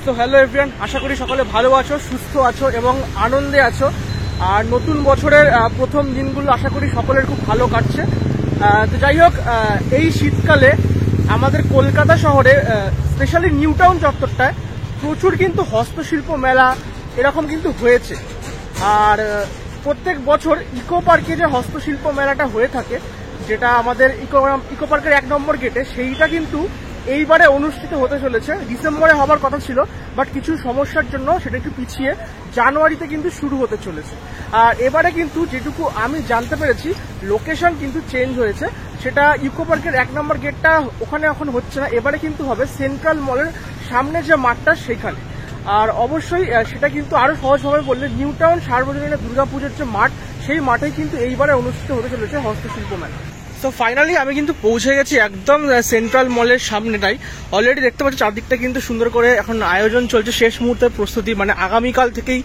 তো hello everyone, আশা করি সকলে ভালো আছো, সুস্থ আছো এবং আনন্দে আছো। আর নতুন বছরের প্রথম দিনগুলো আশা করি সকলের খুব ভালো কাটছে। তো যাই হোক, এই শীতকালে আমাদের কলকাতা শহরে স্পেশালি নিউ টাউন চত্বরটায় প্রচুর কিন্তু হস্তশিল্প মেলা এরকম কিন্তু হয়েছে। আর প্রত্যেক বছর ইকো পার্কে যে হস্তশিল্প মেলাটা হয়ে থাকে, যেটা আমাদের ইকো পার্কের 1 নম্বর গেটে, সেইটা কিন্তু এইবারে অনুষ্ঠিত হতে চলেছে। ডিসেম্বরে হবার কথা ছিল, বাট কিছু সমস্যার জন্য সেটা একটু পিছিয়ে জানুয়ারিতে কিন্তু শুরু হতে চলেছে। আর এবারে কিন্তু যেটুকু আমি জানতে পেরেছি, লোকেশন কিন্তু চেঞ্জ হয়েছে। সেটা ইকো পার্কের 1 নম্বর গেটটা ওখানে এখন হচ্ছে না, এবারে কিন্তু হবে সেন্ট্রাল মলের সামনে যে মাঠটা সেখানে। আর অবশ্যই সেটা কিন্তু আরো সহজভাবে বললে নিউ টাউন সার্বজনীন দুর্গাপুজোর যে মাঠ, সেই মাঠেই কিন্তু এইবারে অনুষ্ঠিত হতে চলেছে হস্তশিল্প মেলা। তো ফাইনালি আমি কিন্তু পৌঁছে গেছি একদম সেন্ট্রাল মলের সামনেটাই। অলরেডি দেখতে পাচ্ছি চারদিকটা কিন্তু সুন্দর করে এখন আয়োজন চলছে, শেষ মুহূর্তের প্রস্তুতি, মানে আগামীকাল থেকেই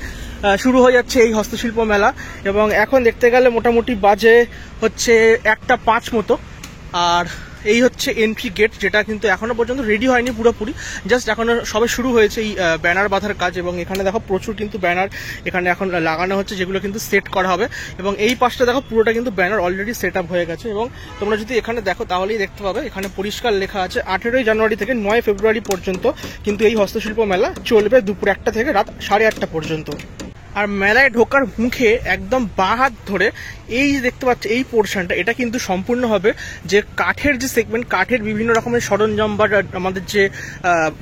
শুরু হয়ে যাচ্ছে এই হস্তশিল্প মেলা। এবং এখন দেখতে গেলে মোটামুটি বাজে হচ্ছে 1:05 মতো। আর এই হচ্ছে এন্ট্রি গেট, যেটা কিন্তু এখনো পর্যন্ত রেডি হয়নি পুরোপুরি, জাস্ট এখনো সবে শুরু হয়েছে এই ব্যানার বাঁধার কাজ। এবং এখানে দেখো প্রচুর কিন্তু ব্যানার এখানে এখন লাগানো হচ্ছে, যেগুলো কিন্তু সেট করা হবে। এবং এই পাশটা দেখো পুরোটা কিন্তু ব্যানার অলরেডি সেট আপ হয়ে গেছে। এবং তোমরা যদি এখানে দেখো তাহলেই দেখতে পাবে, এখানে পরিষ্কার লেখা আছে 18ই জানুয়ারি থেকে 9 ফেব্রুয়ারি পর্যন্ত কিন্তু এই হস্তশিল্প মেলা চলবে, দুপুর 1টা থেকে রাত 8:30 পর্যন্ত। আর মেলায় ঢোকার মুখে একদম বাঁ হাত ধরে এই দেখতে পাচ্ছে এই পোর্শনটা, এটা কিন্তু সম্পূর্ণ হবে যে কাঠের যে সেগমেন্ট, কাঠের বিভিন্ন রকমের সরঞ্জাম বা আমাদের যে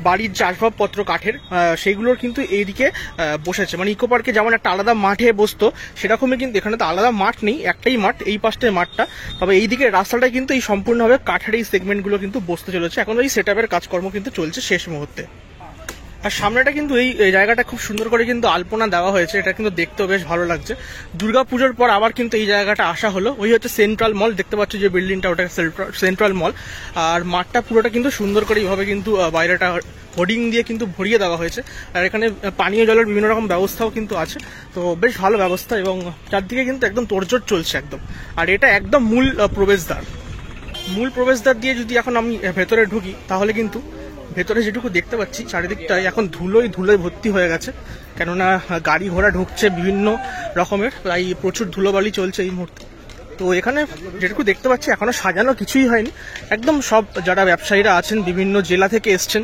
বাড়ির যে আসবাবপত্র কাঠের, সেইগুলোর কিন্তু এইদিকে বসেছে। মানে ইকো পার্কে যেমন একটা আলাদা মাঠে বসতো, সেরকমই কিন্তু এখানে তো আলাদা মাঠ নেই, একটাই মাঠ, এই পাশটায় মাঠটা। তবে এইদিকে রাস্তাটায় কিন্তু এই সম্পূর্ণভাবে কাঠের এই সেগমেন্টগুলো কিন্তু বসতে চলেছে। এখন এই সেট আপের কাজকর্ম কিন্তু চলছে শেষ মুহূর্তে। আর সামনেটা কিন্তু এই জায়গাটা খুব সুন্দর করে কিন্তু আলপনা দেওয়া হয়েছে, এটা কিন্তু দেখতেও বেশ ভালো লাগছে। দুর্গাপুজোর পর আবার কিন্তু এই জায়গাটা আসা হলো। ওই হচ্ছে সেন্ট্রাল মল, দেখতে পাচ্ছ যে বিল্ডিংটা, ওটা সেন্ট্রাল মল। আর মাঠটা পুরোটা কিন্তু সুন্দর করে এইভাবে কিন্তু বাইরেটা হোর্ডিং দিয়ে কিন্তু ভরিয়ে দেওয়া হয়েছে। আর এখানে পানীয় জলের বিভিন্ন রকম ব্যবস্থাও কিন্তু আছে, তো বেশ ভালো ব্যবস্থা। এবং চারদিকে কিন্তু একদম তোড়জোড় চলছে একদম। আর এটা একদম মূল প্রবেশদ্বার দিয়ে যদি এখন আমি ভেতরে ঢুকি, তাহলে কিন্তু ভেতরে যেটুকু দেখতে পাচ্ছি চারিদিকটাই এখন ধুলোয় ভর্তি হয়ে গেছে, কেননা গাড়ি ঘোড়া ঢুকছে বিভিন্ন রকমের, তাই প্রচুর ধুলোবালি চলছে এই মুহূর্তে। তো এখানে যেটুকু দেখতে পাচ্ছি এখনো সাজানো কিছুই হয়নি, একদম সব যারা ব্যবসায়ীরা আছেন বিভিন্ন জেলা থেকে এসছেন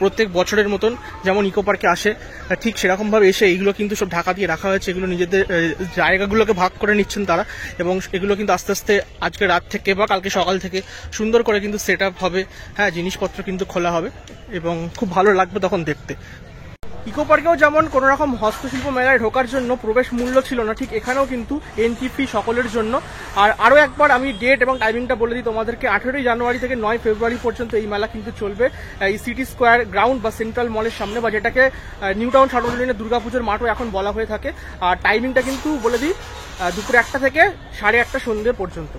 প্রত্যেক বছরের মতন যেমন ইকো পার্কে আসে, ঠিক সেরকমভাবে এসে এইগুলো কিন্তু সব ঢাকা দিয়ে রাখা হয়েছে। এগুলো নিজেদের জায়গাগুলোকে ভাগ করে নিচ্ছেন তারা, এবং এগুলো কিন্তু আস্তে আস্তে আজকে রাত থেকে বা কালকে সকাল থেকে সুন্দর করে কিন্তু সেট আপ হবে। হ্যাঁ, জিনিসপত্র কিন্তু খোলা হবে এবং খুব ভালো লাগবে তখন দেখতে। ইকো পার্কেও যেমন কোনো রকম হস্তশিল্প মেলায় ঢোকার জন্য প্রবেশ মূল্য ছিল না, ঠিক এখানেও কিন্তু এন্ট্রি ফি সকলের জন্য। আর আরও একবার আমি ডেট এবং টাইমিংটা বলে দিই তোমাদেরকে, 18ই জানুয়ারি থেকে 9 ফেব্রুয়ারি পর্যন্ত এই মেলা কিন্তু চলবে এই সিটি স্কোয়ার গ্রাউন্ড বা সেন্ট্রাল মলের সামনে, বা যেটাকে নিউ টাউন সার্বজনীন দুর্গাপুজোর মাঠও এখন বলা হয়ে থাকে। আর টাইমিংটা কিন্তু বলে দিই, দুপুর 1টা থেকে 8:30 সন্ধ্যে পর্যন্ত।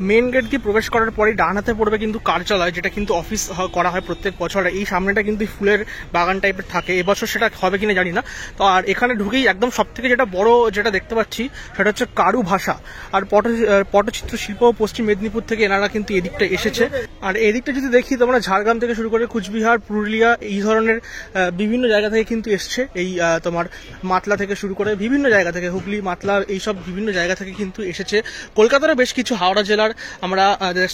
মেন গেট দিয়ে প্রবেশ করার পরেই ডান হাতে পড়বে কিন্তু কার্যালয়, যেটা কিন্তু অফিস করা হয় প্রত্যেক বছর। এই সামনেটা কিন্তু ফুলের বাগান টাইপের থাকে, এবছর সেটা হবে কিনা জানি না। তো আর এখানে ঢুকেই একদম সব থেকে যেটা বড় যেটা দেখতে পাচ্ছি, সেটা হচ্ছে কারু ভাষা আর পটচিত্র শিল্প। পশ্চিম মেদিনীপুর থেকে এনারা কিন্তু এদিকটা এসেছে। আর এদিকটা যদি দেখি তোমরা, ঝাড়গ্রাম থেকে শুরু করে কুচবিহার, পুরুলিয়া, এই ধরনের বিভিন্ন জায়গা থেকে কিন্তু এসছে। এই তোমার মাতলা থেকে শুরু করে বিভিন্ন জায়গা থেকে, হুগলি, মাতলা, এইসব বিভিন্ন জায়গা থেকে কিন্তু এসেছে। কলকাতারও বেশ কিছু, হাওড়া জেলার আমরা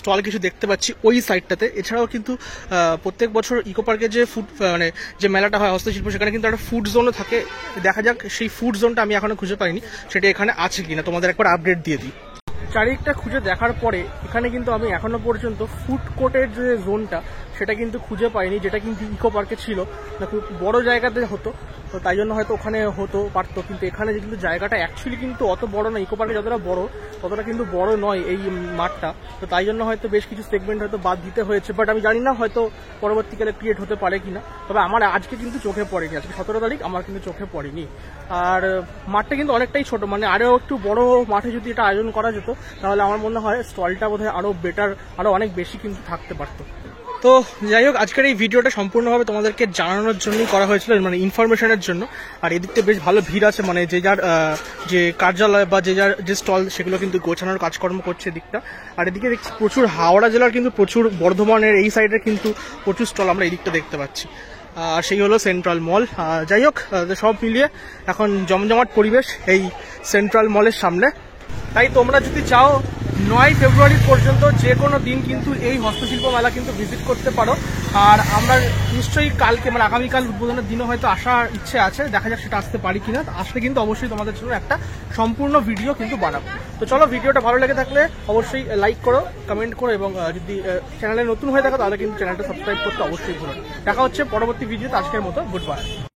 স্টল কিছু দেখতে পাচ্ছি ওই সাইডটাতে। এছাড়াও কিন্তু প্রত্যেক বছর ইকো পার্কে যে মানে যে মেলাটা হয় হস্তশিল্প, সেখানে কিন্তু একটা ফুড জোনও থাকে। দেখা যাক সেই ফুড জোনটা আমি এখনো খুঁজে পাইনি, সেটা এখানে আছে কিনা, তোমাদের একবার আপডেট দিয়ে দিই। চারিদিকটা খুঁজে দেখার পরে এখানে কিন্তু আমি এখনো পর্যন্ত ফুড কোর্টের যে জোনটা, সেটা কিন্তু খুঁজে পাইনি, যেটা কিন্তু ইকো পার্কে ছিল না, খুব বড় জায়গাতে হতো, তো তাই জন্য হয়তো ওখানে হতো পারতো। কিন্তু এখানে কিন্তু জায়গাটা অ্যাকচুয়ালি কিন্তু অত বড় না, ইকো পার্কে যতটা বড় ততটা কিন্তু বড় নয় এই মাঠটা, তো তাই জন্য হয়তো বেশ কিছু সেগমেন্ট হয়তো বাদ দিতে হয়েছে। বাট আমি জানি না, হয়তো পরবর্তীকালে ক্রিয়েট হতে পারে কিনা। তবে আমার আজকে কিন্তু চোখে পড়েনি, আজকে 17 তারিখ, আমার কিন্তু চোখে পড়েনি। আর মাঠটা কিন্তু অনেকটাই ছোট, মানে আরও একটু বড় মাঠে যদি এটা আয়োজন করা যেত, তাহলে আমার মনে হয় স্টলটা বোধহয় আরও বেটার, আরও অনেক বেশি কিন্তু থাকতে পারতো। তো যাই হোক, আজকের এই ভিডিওটা সম্পূর্ণভাবে তোমাদেরকে জানানোর জন্যই করা হয়েছিল, মানে ইনফরমেশনের জন্য। আর এদিকটা বেশ ভালো ভিড় আছে, মানে যে যার যে কার্যালয় বা যে যার যে স্টল, সেগুলো কিন্তু গোছানোর কাজকর্ম করছে এদিকটা। আর এদিকে দেখছি প্রচুর হাওড়া জেলার কিন্তু প্রচুর, বর্ধমানের এই সাইডে কিন্তু প্রচুর স্টল আমরা এই দিকটা দেখতে পাচ্ছি। সেই হলো সেন্ট্রাল মল। যাই হোক, সব মিলিয়ে এখন জমজমাট পরিবেশ এই সেন্ট্রাল মলের সামনে। তাই তোমরা যদি চাও 9 ফেব্রুয়ারি পর্যন্ত যে কোনো দিন কিন্তু এই হস্তশিল্প মেলা কিন্তু ভিজিট করতে পারো। আর আমরা নিশ্চয়ই কালকে মানে আগামীকাল উদ্বোধনের দিনও হয়তো আসার ইচ্ছে আছে, দেখা যাক সেটা আসতে পারি কিনা। আসলে কিন্তু অবশ্যই তোমাদের জন্য একটা সম্পূর্ণ ভিডিও কিন্তু বানাবো। তো চলো, ভিডিওটা ভালো লেগে থাকলে অবশ্যই লাইক করো, কমেন্ট করো, এবং যদি চ্যানেলে নতুন হয়ে থাকো তাহলে কিন্তু চ্যানেলটা সাবস্ক্রাইব করতে অবশ্যই ভুলো না। দেখা হচ্ছে পরবর্তী ভিডিওতে। আজকের মতো গুড বাই।